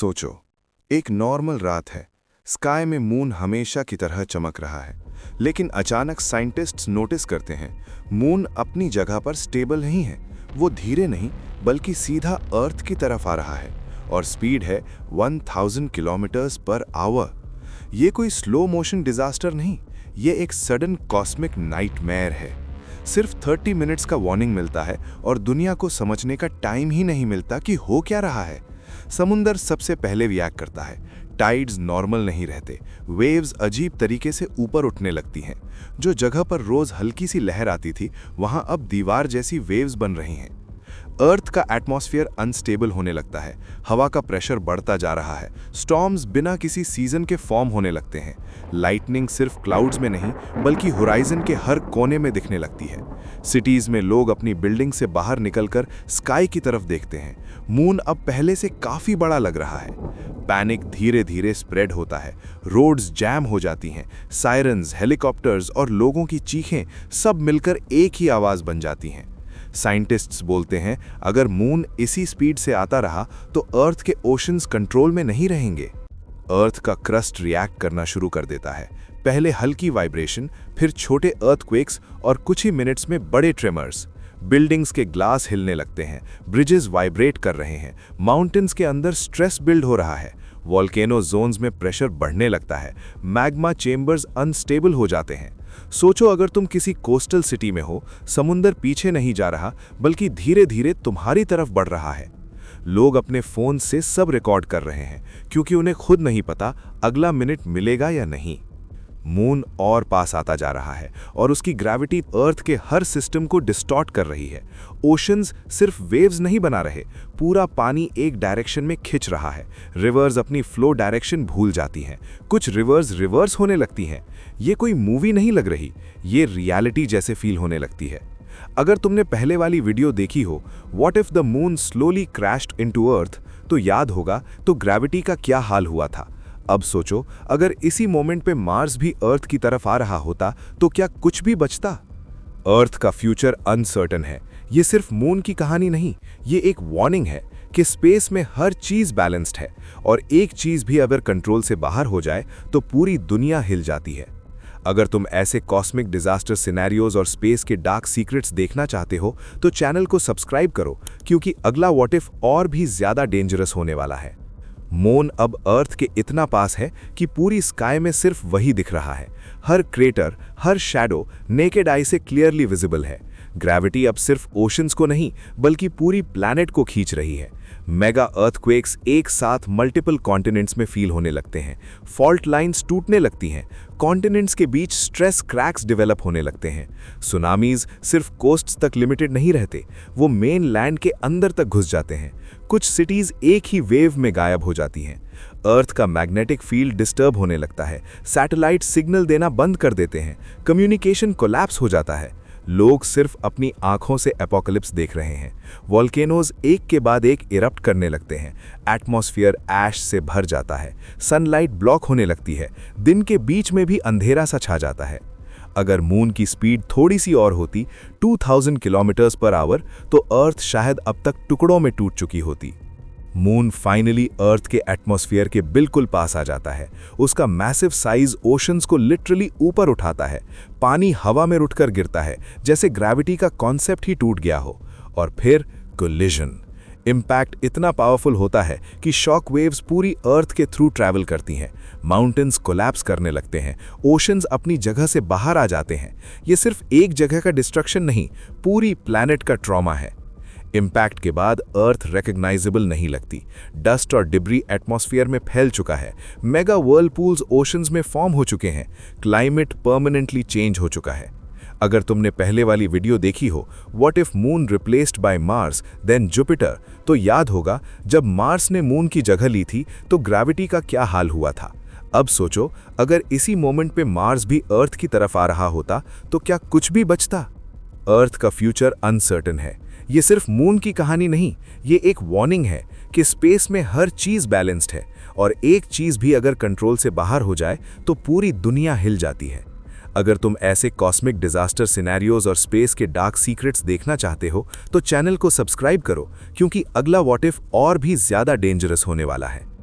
सोचो, एक नॉर्मल रात है। स्काई में मून हमेशा की तरह चमक रहा है, लेकिन अचानक साइंटिस्ट्स नोटिस करते हैं मून अपनी जगह पर स्टेबल नहीं है। वो धीरे नहीं बल्कि सीधा अर्थ की तरफ आ रहा है और स्पीड है 1000 किलोमीटर्स पर आवर। ये कोई स्लो मोशन डिजास्टर नहीं, ये एक सडन कॉस्मिक नाइटमेयर है। सिर्फ 30 मिनट्स का वार्निंग मिलता है और दुनिया को समझने का टाइम ही नहीं मिलता कि हो क्या रहा है। समुंदर सबसे पहले रिएक्ट करता है। टाइड्स नॉर्मल नहीं रहते, वेव्स अजीब तरीके से ऊपर उठने लगती हैं। जो जगह पर रोज हल्की सी लहर आती थी, वहां अब दीवार जैसी वेव्स बन रही हैं। अर्थ का एटमॉस्फेयर अनस्टेबल होने लगता है, हवा का प्रेशर बढ़ता जा रहा है, स्टॉर्म्स बिना किसी सीजन के फॉर्म होने लगते हैं। लाइटनिंग सिर्फ क्लाउड्स में नहीं बल्कि होराइजन के हर कोने में दिखने लगती है। सिटीज में लोग अपनी बिल्डिंग से बाहर निकलकर स्काई की तरफ देखते हैं। मून अब पहले से काफी बड़ा लग रहा है। पैनिक धीरे धीरे स्प्रेड होता है, रोड्स जैम हो जाती हैं, सायरन्स, हेलीकॉप्टर्स और लोगों की चीखें सब मिलकर एक ही आवाज बन जाती हैं। साइंटिस्ट्स बोलते हैं अगर मून इसी स्पीड से आता रहा तो अर्थ के ओशंस कंट्रोल में नहीं रहेंगे। अर्थ का क्रस्ट रिएक्ट करना शुरू कर देता है। पहले हल्की वाइब्रेशन, फिर छोटे अर्थक्वेक्स और कुछ ही मिनट्स में बड़े ट्रेमर्स। बिल्डिंग्स के ग्लास हिलने लगते हैं, ब्रिजेस वाइब्रेट कर रहे हैं, माउंटेन्स के अंदर स्ट्रेस बिल्ड हो रहा है, वॉल्केनो जोन्स में प्रेशर बढ़ने लगता है, मैग्मा चेम्बर्स अनस्टेबल हो जाते हैं। सोचो अगर तुम किसी कोस्टल सिटी में हो, समुंदर पीछे नहीं जा रहा बल्कि धीरे धीरे तुम्हारी तरफ बढ़ रहा है। लोग अपने फोन से सब रिकॉर्ड कर रहे हैं क्योंकि उन्हें खुद नहीं पता अगला मिनट मिलेगा या नहीं। मून और पास आता जा रहा है और उसकी ग्रेविटी अर्थ के हर सिस्टम को डिस्टॉर्ट कर रही है। ओशंस सिर्फ वेव्स नहीं बना रहे, पूरा पानी एक डायरेक्शन में खिंच रहा है। रिवर्स अपनी फ्लो डायरेक्शन भूल जाती हैं, कुछ रिवर्स रिवर्स होने लगती हैं। ये कोई मूवी नहीं लग रही, ये रियलिटी जैसे फील होने लगती है। अगर तुमने पहले वाली वीडियो देखी हो, what if the moon slowly crashed into earth, तो याद होगा तो ग्रेविटी का क्या हाल हुआ था। अब सोचो अगर इसी मोमेंट पे मार्स भी अर्थ की तरफ आ रहा होता तो क्या कुछ भी बचता। अर्थ का फ्यूचर अनसर्टन है। ये सिर्फ मून की कहानी नहीं, ये एक वार्निंग है कि स्पेस में हर चीज बैलेंस्ड है और एक चीज भी अगर कंट्रोल से बाहर हो जाए तो पूरी दुनिया हिल जाती है। अगर तुम ऐसे कॉस्मिक डिजास्टर सिनेरियोज और स्पेस के डार्क सीक्रेट्स देखना चाहते हो तो चैनल को सब्सक्राइब करो, क्योंकि अगला व्हाट इफ और भी ज्यादा डेंजरस होने वाला है। मून अब अर्थ के इतना पास है कि पूरी स्काई में सिर्फ वही दिख रहा है। हर क्रेटर, हर शैडो नेकेड आई से क्लियरली विजिबल है। ग्रेविटी अब सिर्फ ओशंस को नहीं बल्कि पूरी प्लैनेट को खींच रही है। मेगा अर्थक्वेक्स एक साथ मल्टीपल कॉन्टिनेंट्स में फील होने लगते हैं। फॉल्ट लाइंस टूटने लगती हैं, कॉन्टिनेंट्स के बीच स्ट्रेस क्रैक्स डेवलप होने लगते हैं। सुनामीज सिर्फ कोस्ट्स तक लिमिटेड नहीं रहते, वो मेन लैंड के अंदर तक घुस जाते हैं। कुछ सिटीज एक ही वेव में गायब हो जाती हैं। अर्थ का मैग्नेटिक फील्ड डिस्टर्ब होने लगता है, सैटेलाइट सिग्नल देना बंद कर देते हैं, कम्युनिकेशन कोलैप्स हो जाता है। लोग सिर्फ अपनी आंखों से एपोकलिप्स देख रहे हैं। वॉल्केनोज एक के बाद एक इरप्ट करने लगते हैं, एटमॉस्फेयर ऐश से भर जाता है, सनलाइट ब्लॉक होने लगती है, दिन के बीच में भी अंधेरा सा छा जाता है। अगर मून की स्पीड थोड़ी सी और होती, 2000 किलोमीटर्स पर आवर, तो अर्थ शायद अब तक टुकड़ों में टूट चुकी होती। मून फाइनली अर्थ के एटमॉस्फेयर के बिल्कुल पास आ जाता है। उसका मैसिव साइज ओशंस को लिटरली ऊपर उठाता है। पानी हवा में रुटकर गिरता है, जैसे ग्रेविटी का कॉन्सेप्ट ही टूट गया हो। और फिर कोलिजन। इम्पैक्ट इतना पावरफुल होता है कि शॉक वेव्स पूरी अर्थ के थ्रू ट्रैवल करती हैं। माउंटेन्स कोलैप्स करने लगते हैं, ओशंस अपनी जगह से बाहर आ जाते हैं। ये सिर्फ एक जगह का डिस्ट्रक्शन नहीं, पूरी प्लैनेट का ट्रॉमा है। इम्पैक्ट के बाद अर्थ रिकॉग्नाइजेबल नहीं लगती। डस्ट और डिब्री एटमॉस्फेयर में फैल चुका है, मेगा व्हर्लपूल्स ओशंस में फॉर्म हो चुके हैं, क्लाइमेट परमानेंटली चेंज हो चुका है। अगर तुमने पहले वाली वीडियो देखी हो, what if moon replaced by Mars then Jupiter, तो याद होगा जब मार्स ने मून की जगह ली थी तो ग्रेविटी का क्या हाल हुआ था। अब सोचो अगर इसी मोमेंट पे मार्स भी अर्थ की तरफ आ रहा होता तो क्या कुछ भी बचता। अर्थ का फ्यूचर अनसर्टन है। ये सिर्फ मून की कहानी नहीं, ये एक वार्निंग है कि स्पेस में हर चीज बैलेंस्ड है और एक चीज भी अगर कंट्रोल से बाहर हो जाए तो पूरी दुनिया हिल जाती है। अगर तुम ऐसे कॉस्मिक डिजास्टर सिनेरियोज और स्पेस के डार्क सीक्रेट्स देखना चाहते हो तो चैनल को सब्सक्राइब करो, क्योंकि अगला व्हाट इफ और भी ज्यादा डेंजरस होने वाला है।